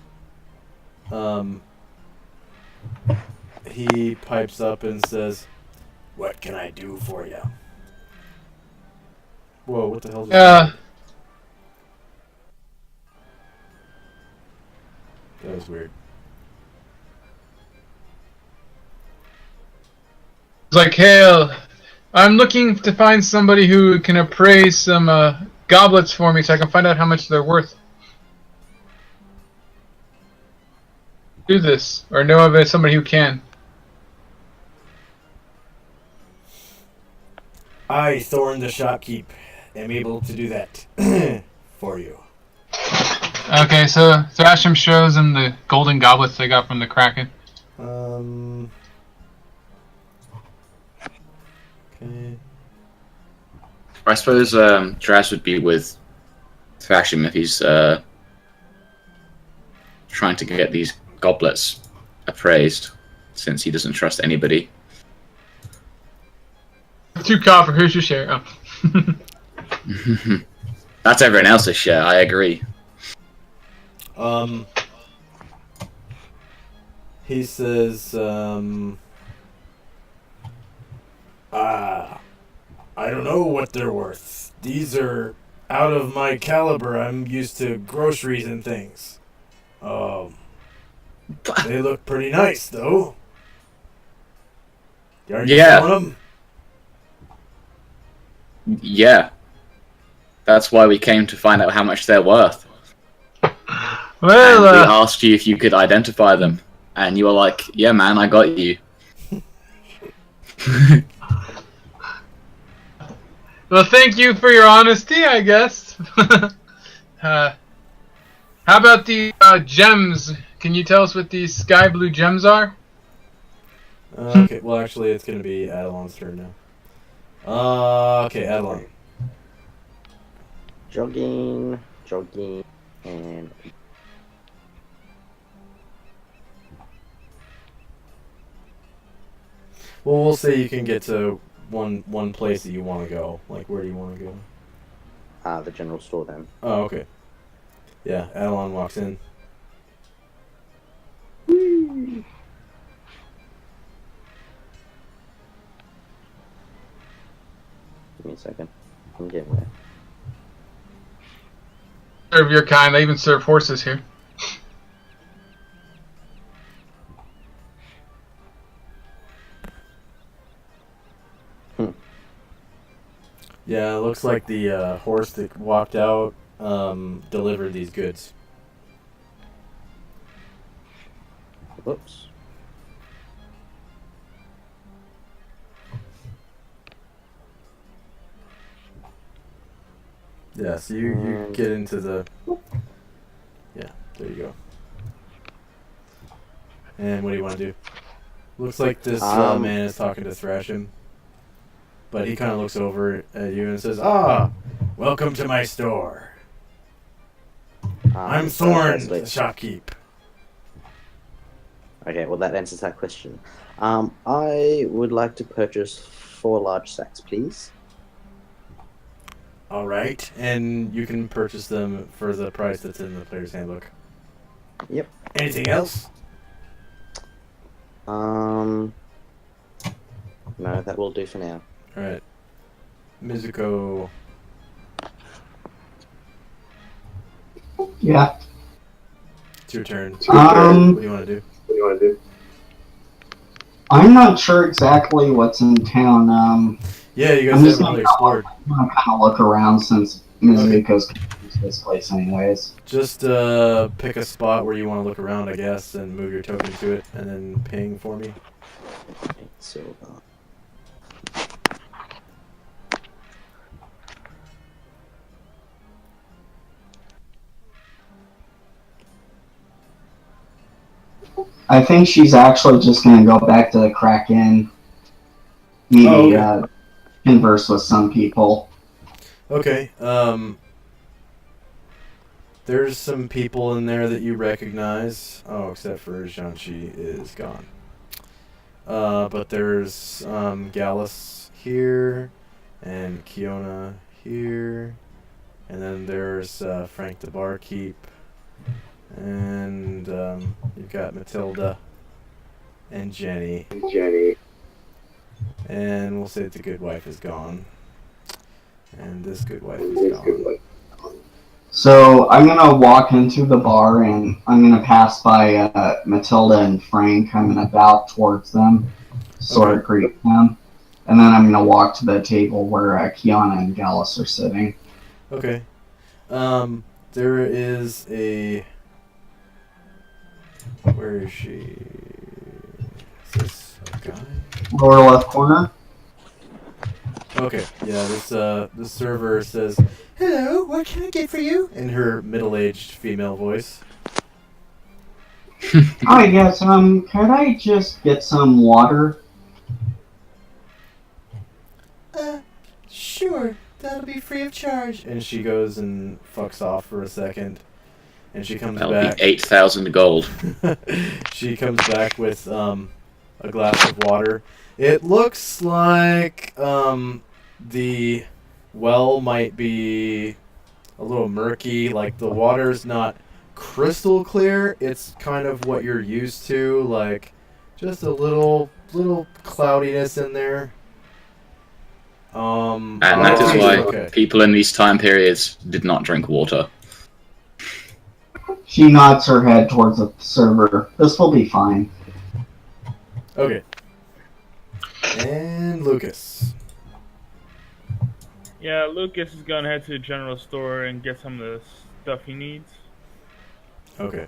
he pipes up and says, "What can I do for you?" Whoa, what the hell? That was weird. It's like, hey, I'm looking to find somebody who can appraise some goblets for me so I can find out how much they're worth. Do this, or know of somebody who can. I, Thorn the shopkeep, am able to do that for you. Okay, so Thrashim shows him the golden goblets they got from the Kraken. Okay. I suppose Draz would be with Thrashim if he's trying to get these goblets appraised, since he doesn't trust anybody. 2 copper, here's your share. Oh. That's everyone else's share, I agree. He says, I don't know what they're worth. These are out of my caliber. I'm used to groceries and things. They look pretty nice, though. Aren't you Yeah. selling them? Yeah. That's why we came to find out how much they're worth. Well, And we asked you if you could identify them, and you were like, "Yeah, man, I got you." well, thank you for your honesty, I guess. How about the gems? Can you tell us what these sky blue gems are? Okay, well, actually, it's going to be Adelon's turn now. Okay, Adelon. Jogging, and Well, we'll say you can get to one place that you want to go. Like, where do you want to go? the general store then. Oh, okay. Yeah, Adelon walks in. Give me a second. I'm getting there. Serve your kind. They even serve horses here. Yeah, it looks like the horse that walked out delivered these goods. Whoops. Yeah, so you get into the... Yeah, there you go. And what do you want to do? Looks like this man is talking to Thrashim. But he kind of looks over at you and says, "Ah, welcome to my store. I'm Thorn, the shopkeep." Okay, well that answers that question. I would like to purchase 4 large sacks, please. All right, and you can purchase them for the price that's in the player's handbook. Yep. Anything else? No, that will do for now. All right, Mizuko. Yeah. It's your turn. What do you want to do? I'm not sure exactly what's in town. Yeah, you guys I'm just haven't really explored. I'm gonna kind of look around since Mizuko's coming to this place anyways. Just pick a spot where you want to look around, I guess, and move your token to it, and then ping for me. Okay, so I think she's actually just gonna go back to the Kraken. Maybe converse with some people. Okay. There's some people in there that you recognize. Oh, except for Zhanshi is gone. But there's Gallus here, and Kiona here, and then there's Frank the barkeep, and you've got Matilda and Jenny. And we'll say that the good wife is gone. And this good wife is gone. So I'm gonna walk into the bar and I'm gonna pass by Matilda and Frank. I'm gonna bow towards them, sort of greet them, and then I'm gonna walk to the table where Kiana and Gallus are sitting. Okay. There is a... Where is she? Is this a guy? Lower left corner. Okay, yeah, this server says, "Hello, what can I get for you?" in her middle-aged female voice. Hi, yes, could I just get some water? Sure, that'll be free of charge. And she goes and fucks off for a second. And she comes That'll back. be 8,000 gold. She comes back with a glass of water. It looks like the well might be a little murky. Like the water's not crystal clear. It's kind of what you're used to, like just a little cloudiness in there. And that is why people in these time periods did not drink water. She nods her head towards the server. This will be fine. Okay. And Lucas. Yeah, Lucas is gonna head to the general store and get some of the stuff he needs. Okay.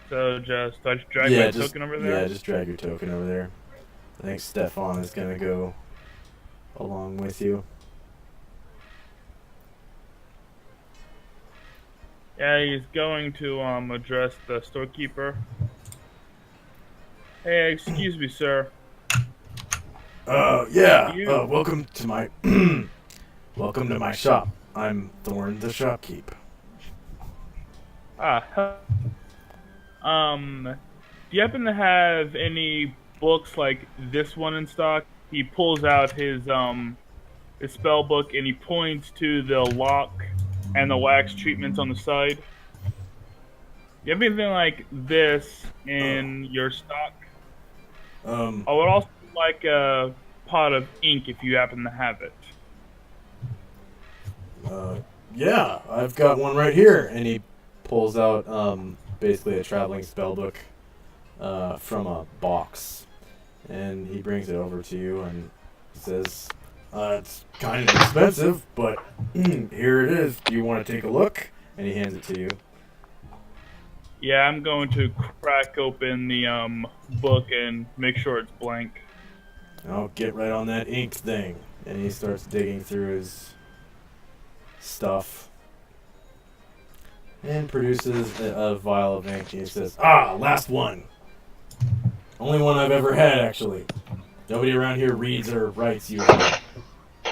So I just drag my token over there? Yeah, just drag your token over there. I think Stefan is gonna go along with you. Yeah, he's going to address the storekeeper. Hey, excuse me, sir. Yeah. You- Welcome to my welcome to my shop. I'm Thorn the shopkeep. Do you happen to have any books like this one in stock? He pulls out his spell book and he points to the lock and the wax treatments on the side. You have anything like this in your stock? I would also like a pot of ink if you happen to have it. Yeah, I've got one right here, and he pulls out basically a traveling spell book from a box, and he brings it over to you and says, "It's kind of expensive, but here it is. Do you want to take a look?" And he hands it to you. Yeah, I'm going to crack open the book and make sure it's blank. I'll get right on that ink thing, and he starts digging through his stuff and produces a vial of ink. He says, last one. Only one I've ever had, actually. Nobody around here reads or writes usually.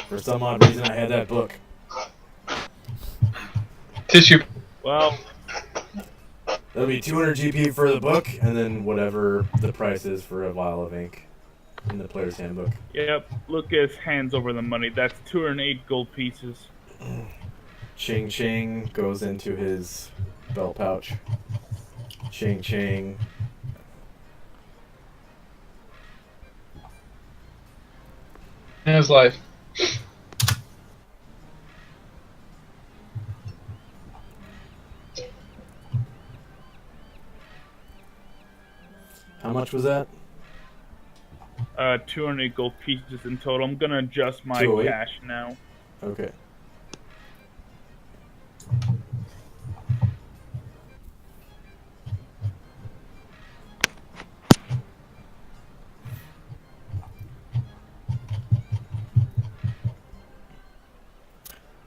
For some odd reason, I had that book. Tissue. Well, That'll be 200 GP for the book, and then whatever the price is for a vial of ink in the player's handbook. yep, Lucas hands over the money. That's 208 gold pieces. Ching Ching goes into his belt pouch. Ching Ching. In his life. How much was that? 208 gold pieces in total. I'm gonna adjust my 208? cash now. Okay.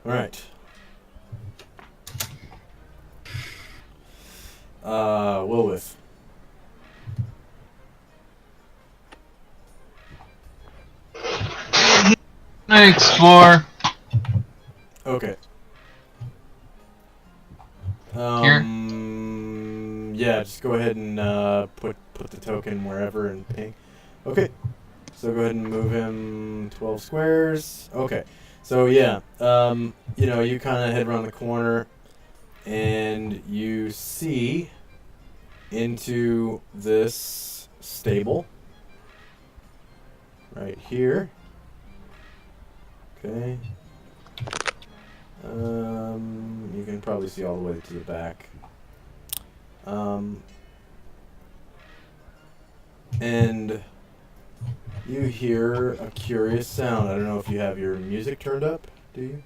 Alright. Wilwith. Explore. Okay. Yeah, just go ahead and put the token wherever and ping. Okay. So go ahead and move him 12 squares. Okay. So yeah, you kind of head around the corner and you see into this stable right here. Okay. You can probably see all the way to the back. And you hear a curious sound. I don't know if you have your music turned up, do you?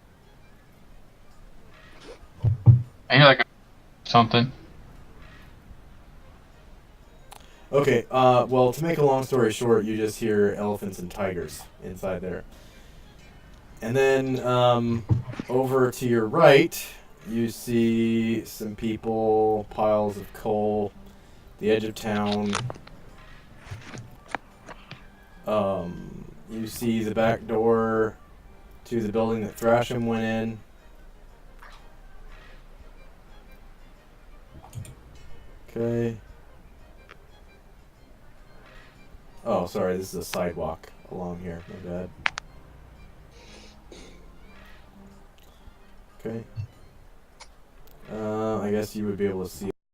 I hear like something. Okay, well, to make a long story short, you just hear elephants and tigers inside there. And then, over to your right, you see some people, piles of coal, the edge of town. You see the back door to the building that Thrasham went in. Okay. Oh, sorry, this is a sidewalk along here. My bad. Okay. I guess you would be able to see